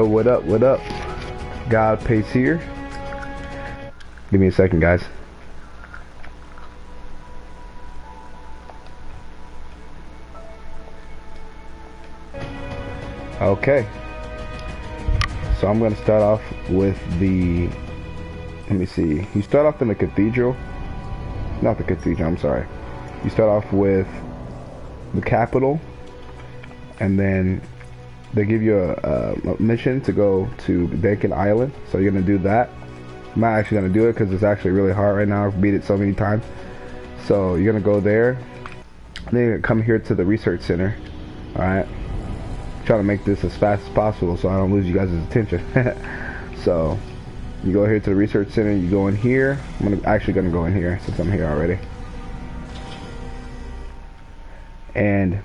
Oh, what up, what up? God Pace here. Give me a second, guys. Okay. So I'm going to start off with the... Let me see. You start off in the cathedral. Not the cathedral, I'm sorry. You start off with the capital. And then they give you a mission to go to Vacant Island. So you're going to do that. I'm not actually going to do it because it's actually really hard right now. I've beat it so many times. So you're going to go there. And then you're going to come here to the research center. Alright. Trying to make this as fast as possible so I don't lose you guys' attention. So you go here to the research center, you go in here. I'm actually gonna go in here since I'm here already. And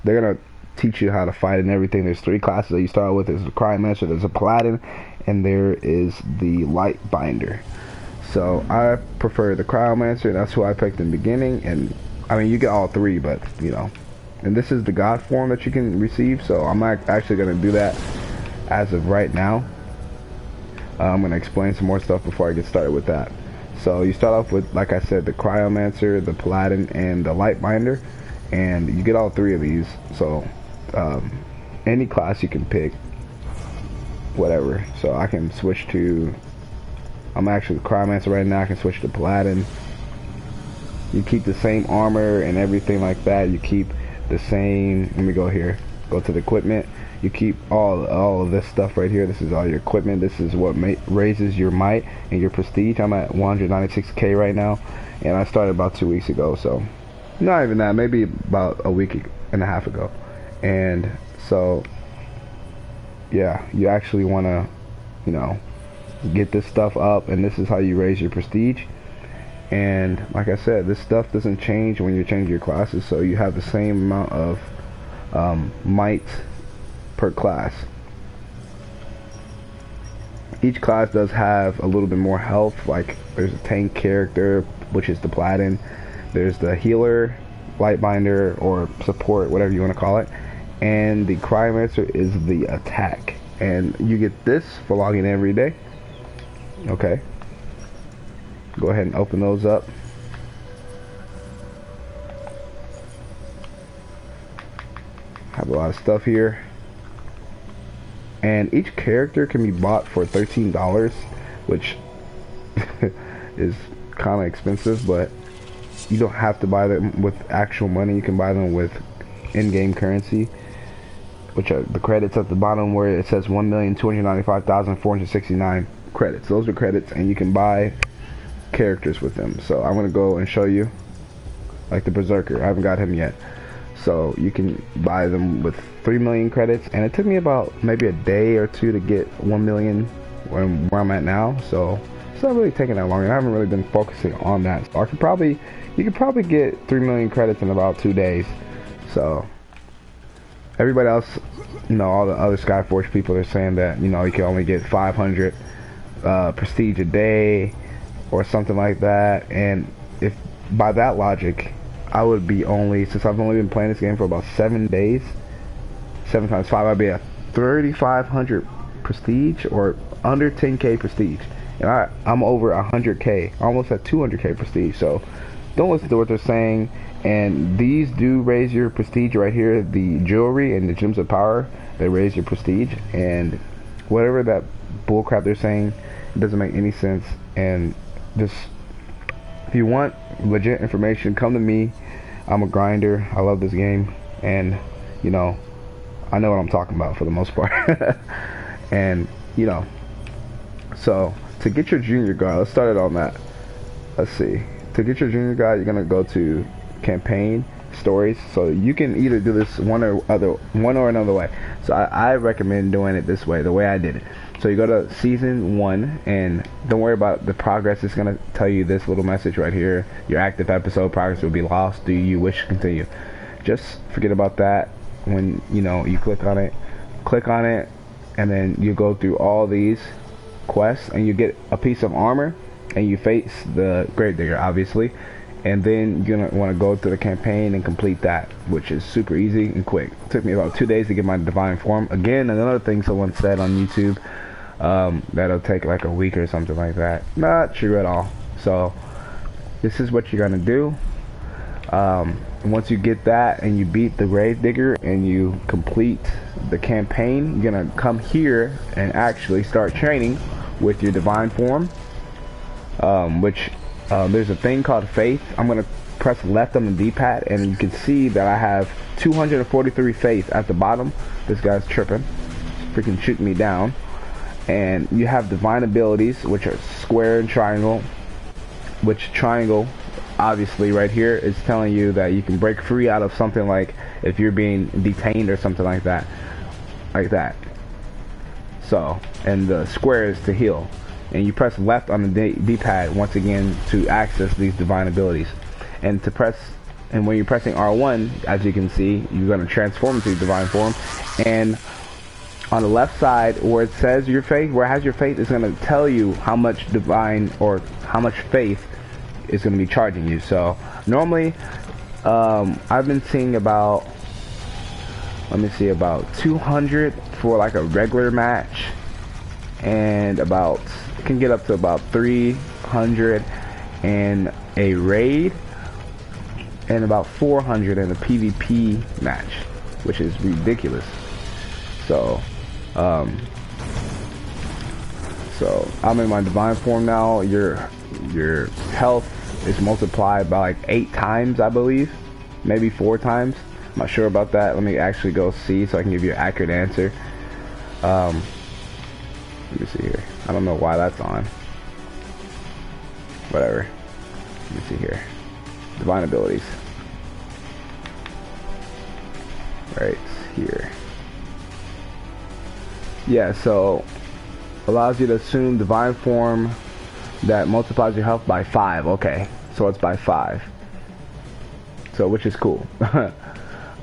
they're gonna teach you how to fight and everything. There's 3 classes that you start with. There's a Cryomancer, there's a Paladin, and there is the Light Binder. So I prefer the Cryomancer, that's who I picked in the beginning, and I mean you get all 3, but you know. And this is the God form that you can receive, so I'm not actually going to do that as of right now. I'm going to explain some more stuff before I get started with that. So you start off with, like I said, the Cryomancer, the Paladin, and the Light Binder, and you get all 3 of these. So any class you can pick, whatever. So I can switch to, I'm actually the Cryomancer right now, I can switch to Paladin. You keep the same armor and everything like that. You keep the same, let me go here, go to the equipment. You keep all of this stuff right here. This is all your equipment. This is what raises your might and your prestige. I'm at 196k right now, and I started about 2 weeks ago, so not even that, maybe about a week and a half ago. And so yeah, you actually want to, you know, get this stuff up, and this is how you raise your prestige. And like I said, this stuff doesn't change when you're changing your classes, so you have the same amount of might per class. Each class does have a little bit more health, like there's a tank character, which is the Paladin. There's the healer, Lightbinder, or support, whatever you want to call it. And the Cryomancer is the attack. And you get this for logging in every day. Okay. Go ahead and open those up. Have a lot of stuff here. And each character can be bought for $13, which is kind of expensive, but you don't have to buy them with actual money. You can buy them with in-game currency, which are the credits at the bottom where it says 1,295,469 credits. Those are credits, and you can buy characters with them. So I'm gonna go and show you, like the Berserker. I haven't got him yet. So you can buy them with 3 million credits, and it took me about maybe a day or 2 to get 1 million where I'm at now. So it's not really taking that long, and I haven't really been focusing on that. So you could probably get 3 million credits in about 2 days. So everybody else, you know, all the other Skyforge people are saying that, you know, you can only get 500 prestige a day or something like that. And if by that logic, I would be only, since I've only been playing this game for about 7 days, 7 times 5, I'd be at 3,500 prestige, or under 10k prestige, and I'm over 100k, almost at 200k prestige. So don't listen to what they're saying. And these do raise your prestige right here. The jewelry and the gems of power, they raise your prestige. And whatever that bullcrap they're saying, it doesn't make any sense. And just, if you want legit information, come to me. I'm a grinder. I love this game, and you know, I know what I'm talking about for the most part. And you know, so to get your junior guard, let's start it on that. Let's see. To get your junior guide, you're gonna go to campaign stories. So you can either do this one or another way. So I recommend doing it this way, the way I did it. So you go to season 1, and don't worry about the progress. It's gonna tell you this little message right here: your active episode progress will be lost. Do you wish to continue? Just forget about that. When you know, you click on it, and then you go through all these quests, and you get a piece of armor, and you face the Gravedigger, obviously. and then you're gonna want to go through the campaign and complete that, which is super easy and quick. It took me about 2 days to get my divine form. Again, another thing someone said on YouTube, that'll take like a week or something like that. Not true at all. So this is what you're gonna do. Once you get that and you beat the grave digger and you complete the campaign, you're gonna come here and actually start training with your divine form, which there's a thing called faith. I'm gonna press left on the D-pad and you can see that I have 243 faith at the bottom. This guy's tripping, he's freaking shooting me down. And you have divine abilities, which are square and triangle, which triangle obviously right here is telling you that you can break free out of something, like if you're being detained or something like that, so, and the square is to heal, and you press left on the D-pad once again to access these divine abilities. And when you're pressing R1, as you can see, you're going to transform into divine form. And on the left side where it says your faith, where it has your faith, it's going to tell you how much divine or how much faith is going to be charging you. So normally I've been seeing about, let me see, about 200 for like a regular match, and about, it can get up to about 300 in a raid, and about 400 in a PvP match, which is ridiculous. So so I'm in my divine form now. Your health is multiplied by like 8 times, I believe, maybe 4 times. I'm not sure about that. Let me actually go see so I can give you an accurate answer. Let me see here. I don't know why that's on. Whatever. Let me see here. Divine abilities. Right here. Yeah, so allows you to assume divine form that multiplies your health by 5. Okay, so it's by 5. So, which is cool.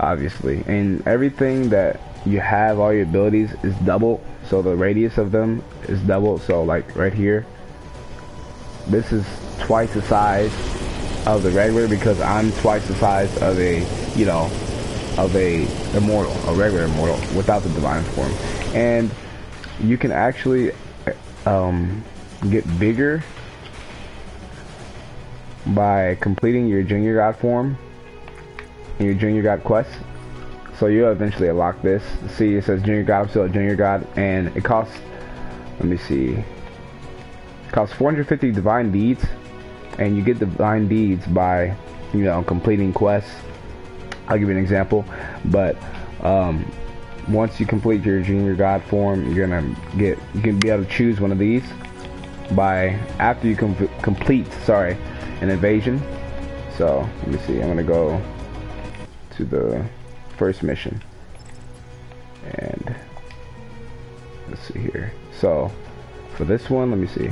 Obviously. And everything that you have, all your abilities, is double. So the radius of them is double. So like right here, this is twice the size of the regular, because I'm twice the size of a, you know, of a immortal, a regular immortal, without the divine form. And you can actually get bigger by completing your junior god form and your junior god quest. So you'll eventually unlock this. See, it says junior god. I'm still a junior god, and it costs, let me see, it costs 450 divine deeds, and you get divine deeds by, you know, completing quests. I'll give you an example, but once you complete your junior god form, you can be able to choose one of these by, after you complete an invasion. So let me see, I'm gonna go to the first mission, and let's see here. So for this one, let me see,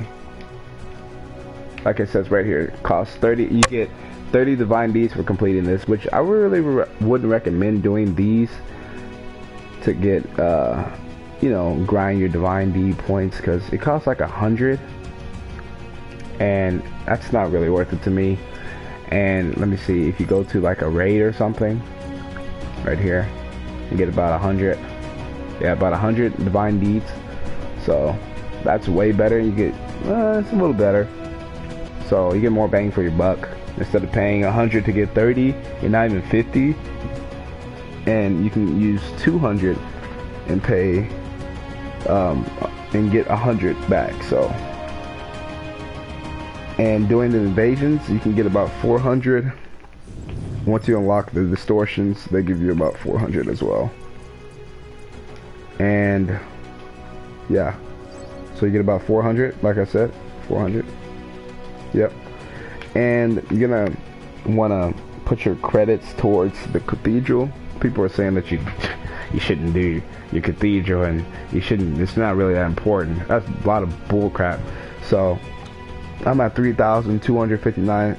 like it says right here, it costs 30, you get 30 divine deeds for completing this, which I really wouldn't recommend doing these to get you know, grind your divine deed points, because it costs like 100, and that's not really worth it to me. And let me see, if you go to like a raid or something, right here, you get about 100, yeah, about 100 divine deeds. So that's way better. You get it's a little better, so you get more bang for your buck. Instead of paying 100 to get 30, you're not even 50, and you can use 200 and pay and get 100 back. So, and doing the invasions, you can get about 400. Once you unlock the distortions, they give you about 400 as well. And yeah, so you get about 400, like I said, 400. Yep. And you're gonna want to put your credits towards the cathedral. People are saying that you shouldn't do your cathedral, and you shouldn't, it's not really that important. That's a lot of bull crap. So I'm at 3,259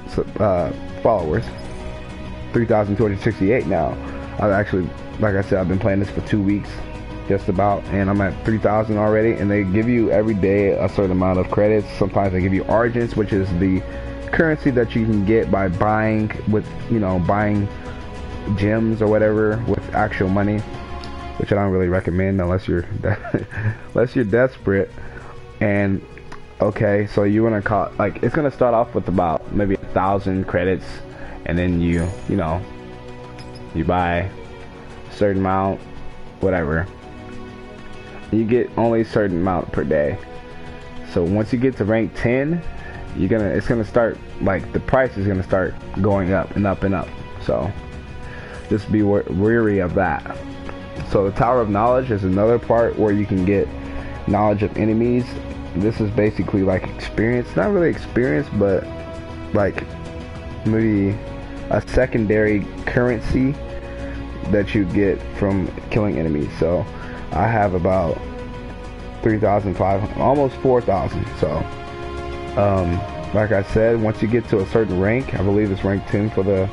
followers, 3,268 now. I've actually, like I said, I've been playing this for 2 weeks just about, and I'm at 3,000 already. And they give you every day a certain amount of credits. Sometimes they give you Argents, which is the currency that you can get by buying with, buying gems or whatever with actual money, which I don't really recommend unless you're unless you're desperate. And okay, so you want to call, like, it's gonna start off with about maybe 1,000 credits, and then you buy a certain amount, whatever. You get only a certain amount per day. So once you get to rank 10, it's gonna start, like, the price is gonna start going up and up and up. So just be wary of that. So the Tower of Knowledge is another part where you can get knowledge of enemies. This is basically like experience, not really experience, but like maybe a secondary currency that you get from killing enemies. So I have about 3,500, almost 4,000. So like I said, once you get to a certain rank, I believe it's rank 10 for the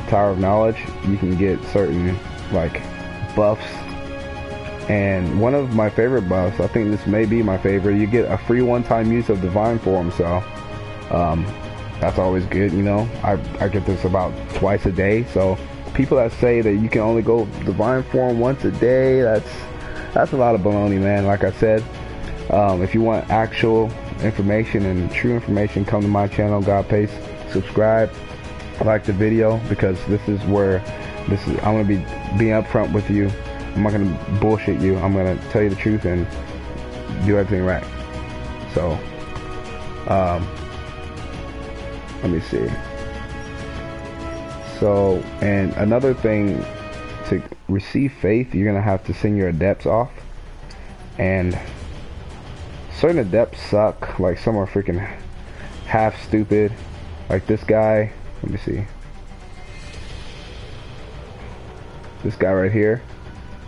Tower of Knowledge, you can get certain like buffs. And one of my favorite buffs, I think this may be my favorite, you get a free one-time use of Divine Form. So that's always good, I get this about twice a day. So people that say that you can only go Divine Form once a day, that's a lot of baloney, man. Like I said, if you want actual information and true information, come to my channel, God Pace. Subscribe, like the video, because this is I'm gonna be being upfront with you. I'm not gonna bullshit you. I'm gonna tell you the truth and do everything right. So let me see. So, and another thing, to receive faith, you're gonna have to send your adepts off, and certain adepts suck. Like, some are freaking half stupid. Like this guy, let me see. This guy right here,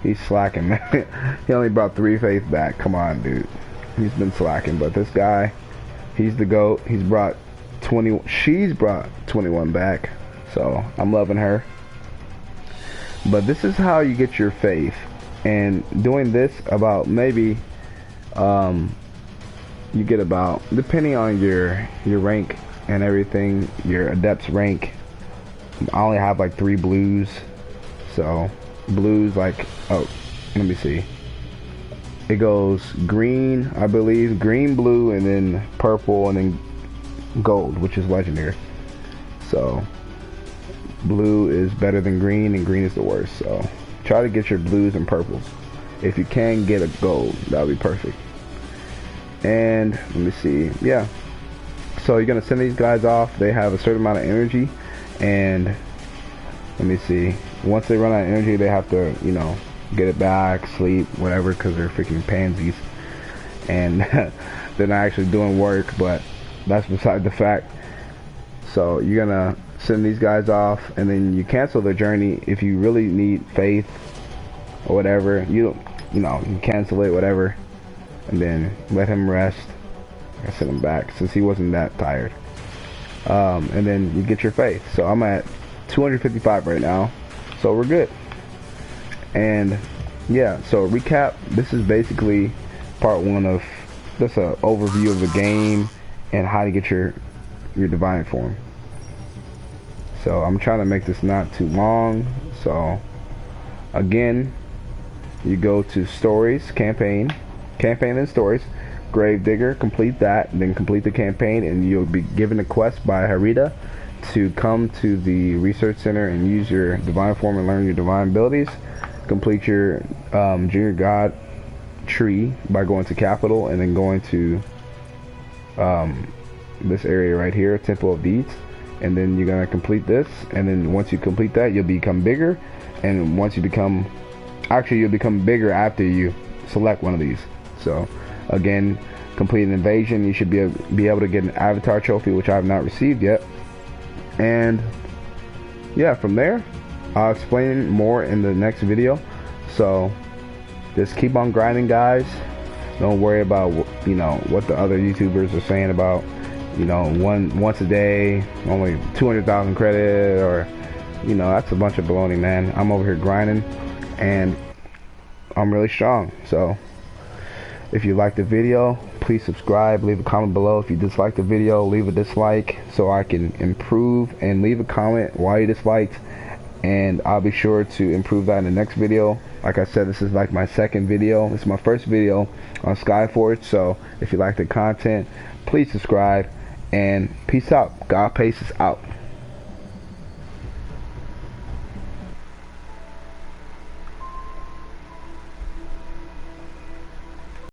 he's slacking, man. He only brought 3 faith back. Come on, dude. He's been slacking. But this guy, he's the GOAT. She's brought 21 back. So I'm loving her. But this is how you get your faith. And doing this, about maybe you get about, depending on your rank and everything, your adept's rank. I only have like 3 blues. So blues, like, oh, let me see, it goes green, I believe, green, blue, and then purple, and then gold, which is legendary. So blue is better than green, and green is the worst. So try to get your blues and purples. If you can get a gold, that would be perfect. And let me see, yeah, so you're gonna send these guys off. They have a certain amount of energy, and let me see, once they run out of energy, they have to, get it back, sleep, whatever, because they're freaking pansies, and they're not actually doing work, but that's beside the fact. So you're gonna send these guys off, and then you cancel their journey. If you really need faith or whatever, you cancel it, whatever, and then let him rest. I sent him back since he wasn't that tired. And then you get your faith. So I'm at 255 right now, so we're good. And yeah, so recap, this is basically part 1 of just an overview of the game and how to get your Divine Form. So I'm trying to make this not too long. So again, you go to stories, campaign and stories, Gravedigger, complete that, and then complete the campaign, and you'll be given a quest by Harita to come to the research center and use your Divine Form and learn your divine abilities. Complete your junior god tree by going to capital, and then going to this area right here, Temple of Deeds, and then you're gonna complete this. And then once you complete that, you'll become bigger, and once you become, actually you'll become bigger after you select one of these. So again, complete an invasion, you should be able to get an avatar trophy, which I have not received yet. And yeah, from there I'll explain more in the next video. So just keep on grinding, guys. Don't worry about what the other YouTubers are saying about once a day, only 200,000 credit, or that's a bunch of baloney, man. I'm over here grinding, and I'm really strong. So if you like the video, please subscribe, leave a comment below. If you dislike the video, leave a dislike so I can improve, and leave a comment why you disliked, and I'll be sure to improve that in the next video. Like I said, this is like my second video. This is my first video on Skyforge, so if you like the content, please subscribe, and peace out. God Pace is out.